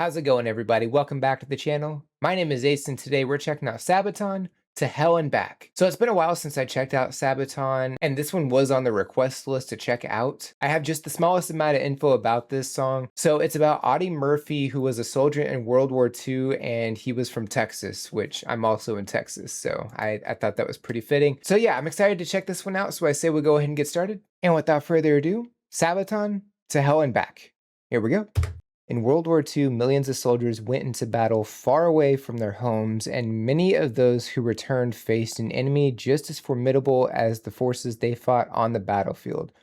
How's it going, everybody? Welcome back to the channel. My name is Ace, and today we're checking out Sabaton to Hell and Back. So it's been a while since I checked out Sabaton, and this one was on the request list to check out. I have just the smallest amount of info about this song. So it's about Audie Murphy, who was a soldier in World War II, and he was from Texas, which I'm also in Texas, so I thought that was pretty fitting. So yeah, I'm excited to check this one out, so I say we go ahead and get started. And without further ado, Sabaton to Hell and Back. Here we go. In World War II, millions of soldiers went into battle far away from their homes, and many of those who returned faced an enemy just as formidable as the forces they fought on the battlefield.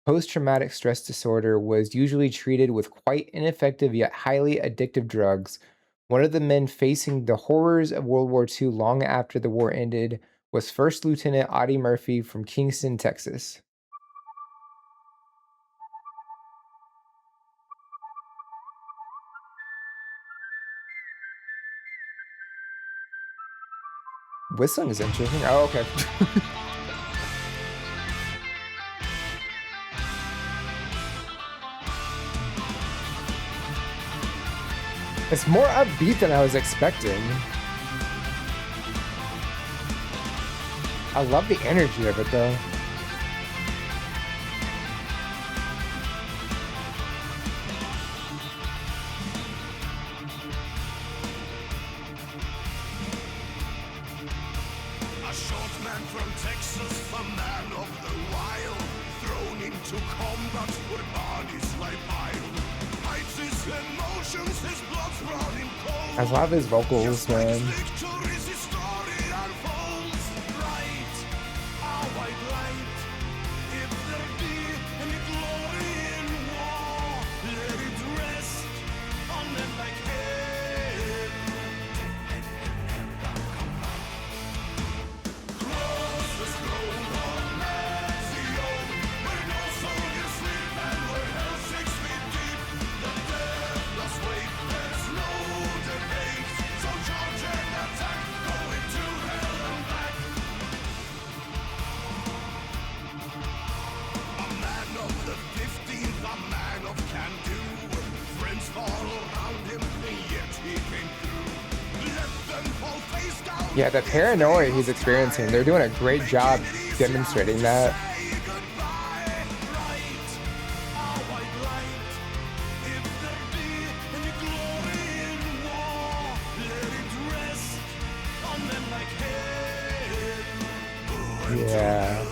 Post-traumatic stress disorder was usually treated with quite ineffective yet highly addictive drugs. One of the men facing the horrors of World War II long after the war ended was First Lieutenant Audie Murphy from Kingston, Texas. Whistling is interesting. Oh, okay. It's more upbeat than I was expecting. I love the energy of it, though. A short man from Texas, a man of the wild, thrown into combat where bodies lie piled. Hides his emotions, his blood's running cold. I love his vocals, man. Victory's his story unfolds. Bright, a white light. If there be any glory in war, let it rest on men like him. Cross the throne of Zion, where no soldiers sleep and where hell 6 feet deep. The deathless weight, there's no debate. So charge and attack, going to hell and back. A man of the 15th, a man of can-do. Friends fall around him, and yet he came through. Let them fall face down. Yeah, the paranoia he's experiencing, they're doing a great job demonstrating that. Yeah.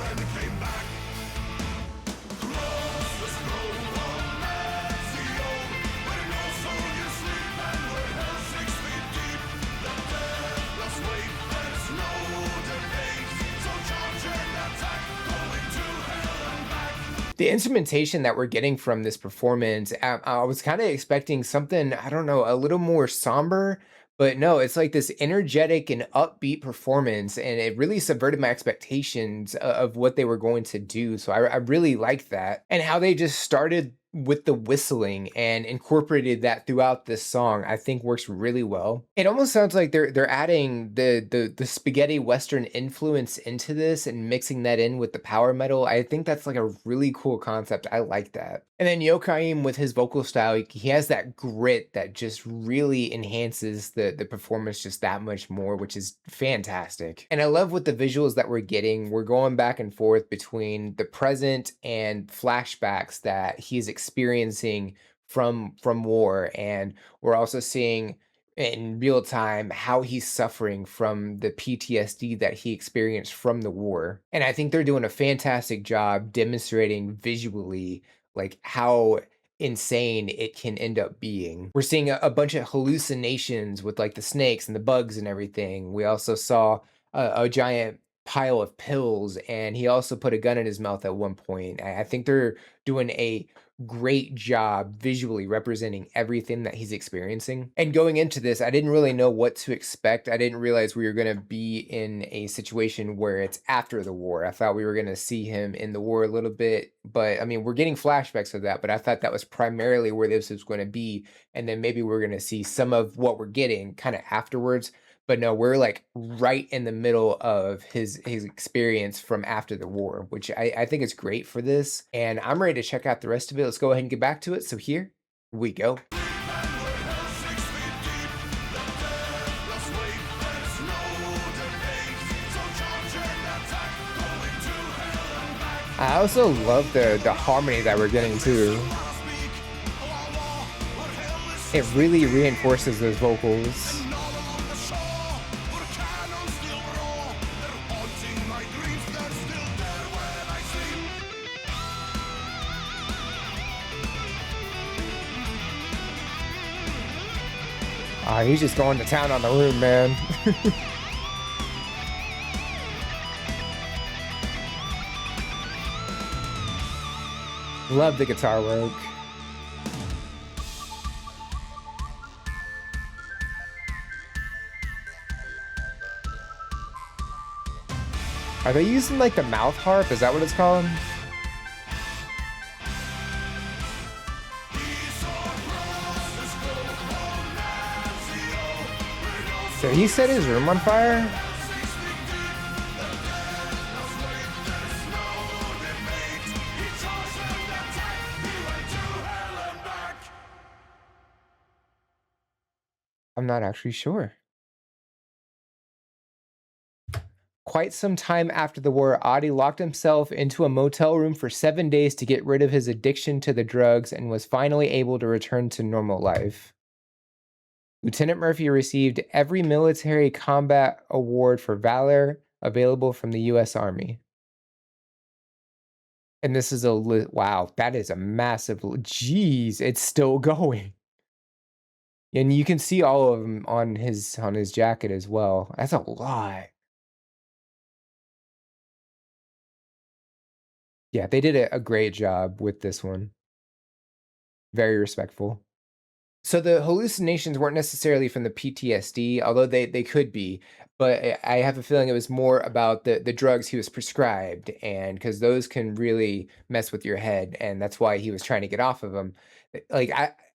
The instrumentation that we're getting from this performance, I was kind of expecting something, I don't know, a little more somber, but no, it's like this energetic and upbeat performance, and it really subverted my expectations of what they were going to do. So I really like that. And how they just started with the whistling and incorporated that throughout this song, I think works really well. It almost sounds like they're adding the spaghetti western influence into this and mixing that in with the power metal. I think that's like a really cool concept. I like that. And then Yokaim with his vocal style, he has that grit that just really enhances the performance just that much more, which is fantastic. And I love with the visuals that we're getting. We're going back and forth between the present and flashbacks that he's experiencing from war, and we're also seeing in real time how he's suffering from the PTSD that he experienced from the war. And I think they're doing a fantastic job demonstrating visually like how insane it can end up being. We're seeing a bunch of hallucinations with like the snakes and the bugs and everything. We also saw a giant pile of pills, and he also put a gun in his mouth at one point. I think they're doing a great job visually representing everything that he's experiencing. And going into this, I didn't really know what to expect. I didn't realize we were going to be in a situation where it's after the war. I thought we were going to see him in the war a little bit, but I mean, we're getting flashbacks of that, but I thought that was primarily where this was going to be. And then maybe we're going to see some of what we're getting kind of afterwards. But no, we're like right in the middle of his experience from after the war, which I think is great for this. And I'm ready to check out the rest of it. Let's go ahead and get back to it. So here we go. I also love the harmony that we're getting too. It really reinforces those vocals. Ah, he's just going to town on the room, man. Love the guitar work. Are they using like the mouth harp? Is that what it's called? So he set his room on fire? I'm not actually sure. Quite some time after the war, Adi locked himself into a motel room for 7 days to get rid of his addiction to the drugs and was finally able to return to normal life. Lieutenant Murphy received every military combat award for valor available from the US Army. And this is wow, that is a massive jeez, it's still going. And you can see all of them on his jacket as well. That's a lot. Yeah, they did a great job with this one. Very respectful. So the hallucinations weren't necessarily from the PTSD, although they could be, but I have a feeling it was more about the drugs he was prescribed, and because those can really mess with your head, and that's why he was trying to get off of them. Like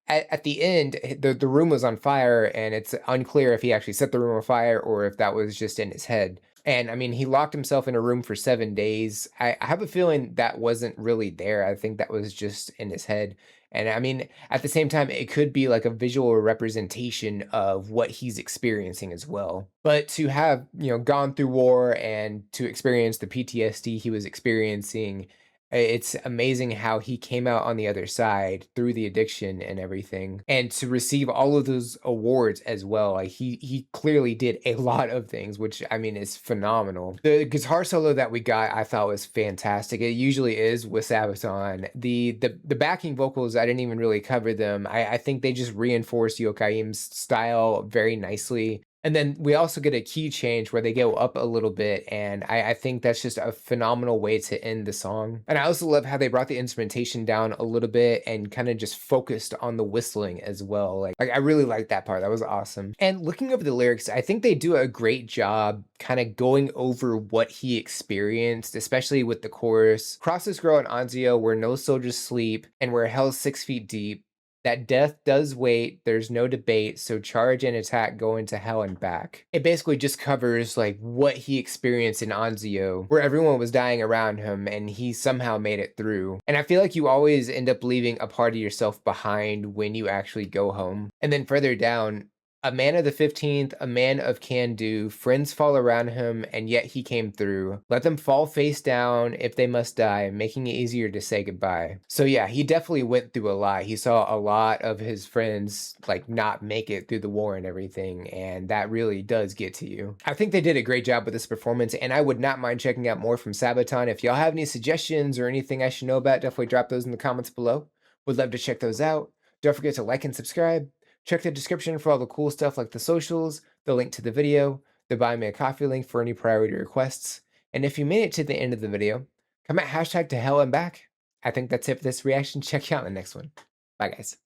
at the end, the room was on fire, and it's unclear if he actually set the room on fire or if that was just in his head. And I mean, he locked himself in a room for 7 days. I have a feeling that wasn't really there. I think that was just in his head. And I mean, at the same time, it could be like a visual representation of what he's experiencing as well. But to have, gone through war and to experience the PTSD he was experiencing, it's amazing how he came out on the other side through the addiction and everything. And to receive all of those awards as well. Like he clearly did a lot of things, which I mean is phenomenal. The guitar solo that we got, I thought was fantastic. It usually is with Sabaton. The backing vocals, I didn't even really cover them. I think they just reinforce Yokaim's style very nicely. And then we also get a key change where they go up a little bit, and I think that's just a phenomenal way to end the song. And I also love how they brought the instrumentation down a little bit and kind of just focused on the whistling as well. Like I really liked that part. That was awesome. And looking over the lyrics, I think they do a great job kind of going over what he experienced, especially with the chorus. Cross this girl in Anzio where no soldiers sleep and where hell's 6 feet deep. That death does wait, there's no debate, so charge and attack go into hell and back. It basically just covers like what he experienced in Anzio, where everyone was dying around him and he somehow made it through. And I feel like you always end up leaving a part of yourself behind when you actually go home. And then further down, a man of the 15th, a man of can do, friends fall around him, and yet he came through. Let them fall face down if they must die, making it easier to say goodbye. So yeah, he definitely went through a lot. He saw a lot of his friends like not make it through the war and everything, and that really does get to you. I think they did a great job with this performance, and I would not mind checking out more from Sabaton. If y'all have any suggestions or anything I should know about, definitely drop those in the comments below. Would love to check those out. Don't forget to like and subscribe. Check the description for all the cool stuff like the socials, the link to the video, the buy me a coffee link for any priority requests. And if you made it to the end of the video, comment hashtag to hell and back. I think that's it for this reaction. Check you out in the next one. Bye guys.